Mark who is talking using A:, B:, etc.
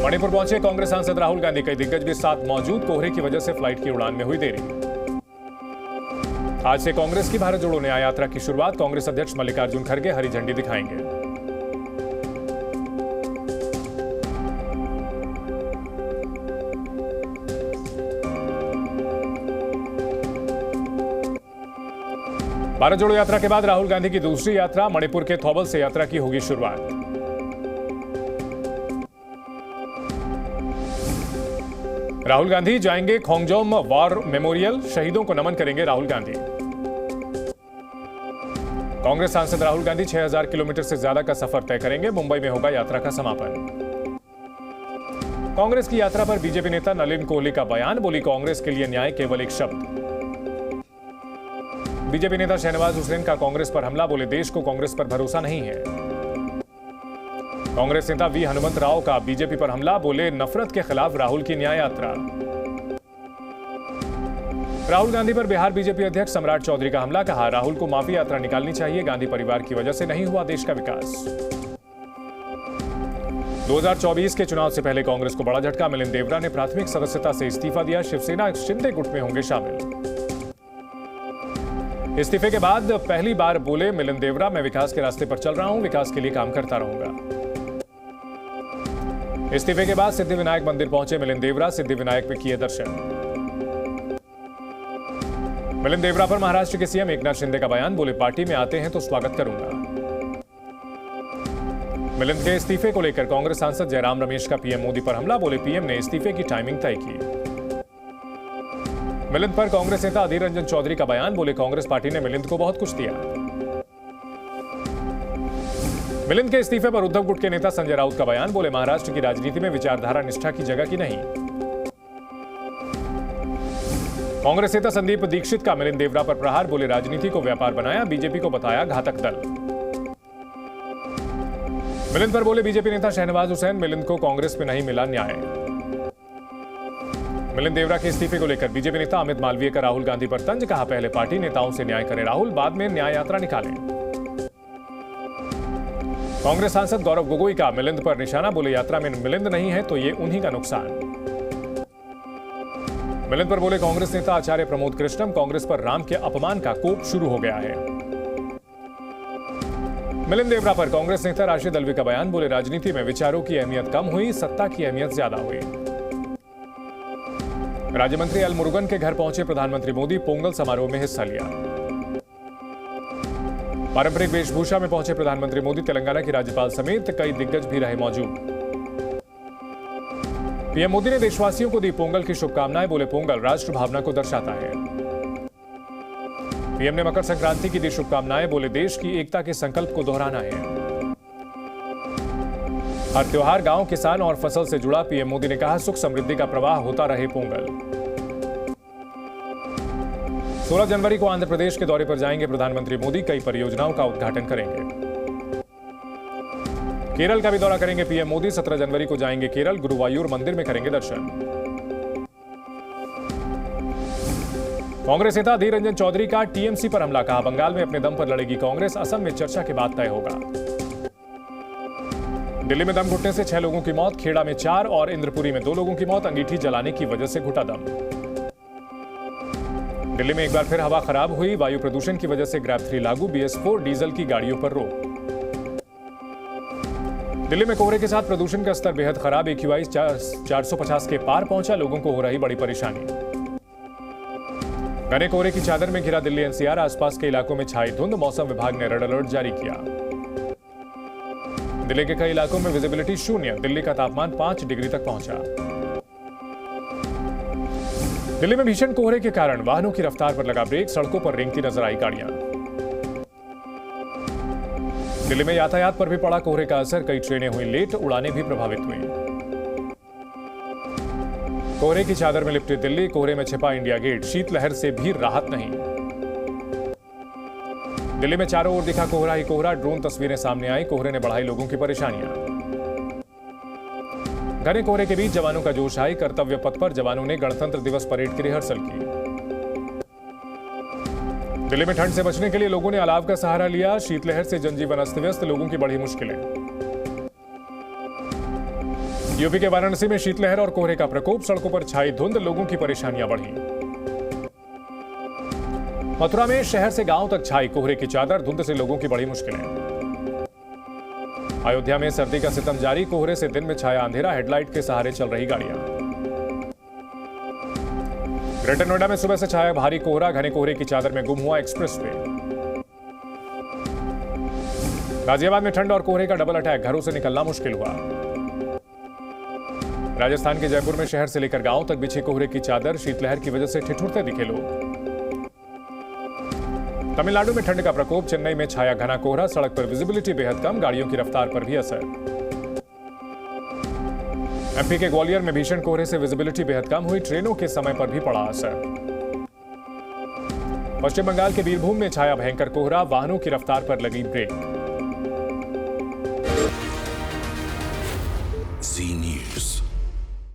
A: मणिपुर पहुंचे कांग्रेस सांसद राहुल गांधी। कई दिग्गज भी साथ मौजूद। कोहरे की वजह से फ्लाइट की उड़ान में हुई देरी। आज से कांग्रेस की भारत जोड़ो न्याय यात्रा की शुरुआत। कांग्रेस अध्यक्ष मल्लिकार्जुन खड़गे हरी झंडी दिखाएंगे। भारत जोड़ो यात्रा के बाद राहुल गांधी की दूसरी यात्रा। मणिपुर के थौबल से यात्रा की होगी शुरुआत। राहुल गांधी जाएंगे खोंगजोम वॉर मेमोरियल। शहीदों को नमन करेंगे राहुल गांधी। कांग्रेस सांसद राहुल गांधी 6000 किलोमीटर से ज्यादा का सफर तय करेंगे। मुंबई में होगा यात्रा का समापन। कांग्रेस की यात्रा पर बीजेपी नेता नलिन कोहली का बयान। बोली, कांग्रेस के लिए न्याय केवल एक शब्द। बीजेपी नेता शहनवाज हुसैन का कांग्रेस पर हमला। बोले, देश को कांग्रेस पर भरोसा नहीं है। कांग्रेस नेता वी हनुमंत राव का बीजेपी पर हमला। बोले, नफरत के खिलाफ राहुल की न्याय यात्रा। राहुल गांधी पर बिहार बीजेपी अध्यक्ष सम्राट चौधरी का हमला। कहा, राहुल को माफी यात्रा निकालनी चाहिए। गांधी परिवार की वजह से नहीं हुआ देश का विकास। 2024 के चुनाव से पहले कांग्रेस को बड़ा झटका। मिलिंद देवरा ने प्राथमिक सदस्यता से इस्तीफा दिया। शिवसेना शिंदे गुट में होंगे शामिल। इस्तीफे के बाद पहली बार बोले मिलिंद देवरा, मैं विकास के रास्ते पर चल रहा हूं, विकास के लिए काम करता रहूंगा। इस्तीफे के बाद सिद्धिविनायक मंदिर पहुंचे मिलिंद देवरा। सिद्धिविनायक में किए दर्शन। मिलिंद देवरा पर महाराष्ट्र के सीएम एकनाथ शिंदे का बयान। बोले, पार्टी में आते हैं तो स्वागत करूंगा। मिलिंद के इस्तीफे को लेकर कांग्रेस सांसद जयराम रमेश का पीएम मोदी पर हमला। बोले, पीएम ने इस्तीफे की टाइमिंग तय की। मिलिंद पर कांग्रेस नेता अधीर रंजन चौधरी का बयान। बोले, कांग्रेस पार्टी ने मिलिंद को बहुत कुछ दिया। मिलिंद के इस्तीफे पर उद्धव गुट के नेता संजय राउत का बयान। बोले, महाराष्ट्र की राजनीति में विचारधारा निष्ठा की जगह की नहीं। कांग्रेस नेता संदीप दीक्षित का मिलिंद देवरा पर प्रहार। बोले, राजनीति को व्यापार बनाया, बीजेपी को बताया घातक दल। मिलिंद पर बोले बीजेपी नेता शहनवाज हुसैन, मिलिंद को कांग्रेस में नहीं मिला न्याय। मिलिंद देवरा के इस्तीफे को लेकर बीजेपी नेता अमित मालवीय का राहुल गांधी पर तंज। कहा, पहले पार्टी नेताओं से न्याय करें राहुल, बाद में न्याय यात्रा निकालें। कांग्रेस सांसद गौरव गोगोई का मिलिंद पर निशाना। बोले, यात्रा में मिलिंद नहीं है तो ये उन्हीं का नुकसान। मिलिंद पर बोले कांग्रेस नेता आचार्य प्रमोद कृष्णम, कांग्रेस पर राम के अपमान का कोप शुरू हो गया है। मिलिंद देवरा पर कांग्रेस नेता राशिद अल्वी का बयान। बोले, राजनीति में विचारों की अहमियत कम हुई, सत्ता की अहमियत ज्यादा हुई। राज्य मंत्री एल मुरुगन के घर पहुंचे प्रधानमंत्री मोदी। पोंगल समारोह में हिस्सा लिया। पारंपरिक वेशभूषा में पहुंचे प्रधानमंत्री मोदी। तेलंगाना की राज्यपाल समेत कई दिग्गज भी रहे मौजूद। पीएम मोदी ने देशवासियों को दी पोंगल की शुभकामनाएं। बोले, पोंगल राष्ट्र भावना को दर्शाता है। पीएम ने मकर संक्रांति की दी शुभकामनाएं। बोले, देश की एकता के संकल्प को दोहराना है। हर त्योहार गांव, किसान और फसल से जुड़ा। पीएम मोदी ने कहा, सुख समृद्धि का प्रवाह होता रहे पोंगल। 16 जनवरी को आंध्र प्रदेश के दौरे पर जाएंगे प्रधानमंत्री मोदी। कई परियोजनाओं का उद्घाटन करेंगे। केरल का भी दौरा करेंगे पीएम मोदी। 17 जनवरी को जाएंगे केरल। गुरुवायूर मंदिर में करेंगे दर्शन। कांग्रेस नेता अधीर रंजन चौधरी का टीएमसी पर हमला। कहा, बंगाल में अपने दम पर लड़ेगी कांग्रेस। असम में चर्चा के बाद तय होगा। दिल्ली में दम घुटने से 6 लोगों की मौत। खेड़ा में 4 और इंद्रपुरी में 2 लोगों की मौत। अंगीठी जलाने की वजह से घुटा दम। दिल्ली में एक बार फिर हवा खराब हुई। वायु प्रदूषण की वजह से ग्रैब 3 लागू। BS4 डीजल की गाड़ियों पर रोक। दिल्ली में कोहरे के साथ प्रदूषण का स्तर बेहद खराब। AQI 450 के पार पहुंचा। लोगों को हो रही बड़ी परेशानी। घने कोहरे की चादर में घिरा दिल्ली NCR। आसपास के इलाकों में छाई धुंध। मौसम विभाग ने रेड अलर्ट जारी किया। दिल्ली के कई इलाकों में विजिबिलिटी 0। दिल्ली का तापमान 5 डिग्री तक पहुंचा। दिल्ली में भीषण कोहरे के कारण वाहनों की रफ्तार पर लगा ब्रेक। सड़कों पर रेंगती नजर आई गाड़ियां। दिल्ली में यातायात पर भी पड़ा कोहरे का असर। कई ट्रेनें हुई लेट, उड़ानें भी प्रभावित हुई। कोहरे की चादर में लिपटी दिल्ली। कोहरे में छिपा इंडिया गेट। शीतलहर से भी राहत नहीं। दिल्ली में चारों ओर दिखा कोहरा ही कोहरा। ड्रोन तस्वीरें सामने आई। कोहरे ने बढ़ाई लोगों की परेशानियां। घने कोहरे के बीच जवानों का जोश आई। कर्तव्य पथ पर जवानों ने गणतंत्र दिवस परेड की रिहर्सल की। दिल्ली में ठंड से बचने के लिए लोगों ने अलाव का सहारा लिया। शीतलहर से जनजीवन अस्त व्यस्त। लोगों की बढ़ी मुश्किलें। यूपी के वाराणसी में शीतलहर और कोहरे का प्रकोप, सड़कों पर छाई धुंध, लोगों की परेशानियां बढ़ी। मथुरा में शहर से गांव तक छाई कोहरे की चादर, धुंध से लोगों की बड़ी मुश्किलें। अयोध्या में सर्दी का सितम जारी, कोहरे से दिन में छाया अंधेरा, हेडलाइट के सहारे चल रही गाड़ियां। ग्रेटर नोएडा में सुबह से छाया भारी कोहरा, घने कोहरे की चादर में गुम हुआ एक्सप्रेस वे। गाजियाबाद में ठंड और कोहरे का डबल अटैक, घरों से निकलना मुश्किल हुआ। राजस्थान के जयपुर में शहर से लेकर गांव तक बिछी कोहरे की चादर, शीतलहर की वजह से ठिठुरते दिखे लोग। तमिलनाडु में ठंड का प्रकोप, चेन्नई में छाया घना कोहरा, सड़क पर विजिबिलिटी बेहद कम, गाड़ियों की रफ्तार पर भी असर। एमपी के ग्वालियर में भीषण कोहरे से विजिबिलिटी बेहद कम हुई, ट्रेनों के समय पर भी पड़ा असर। पश्चिम बंगाल के बीरभूम में छाया भयंकर कोहरा, वाहनों की रफ्तार पर लगी ब्रेक।
B: Z News।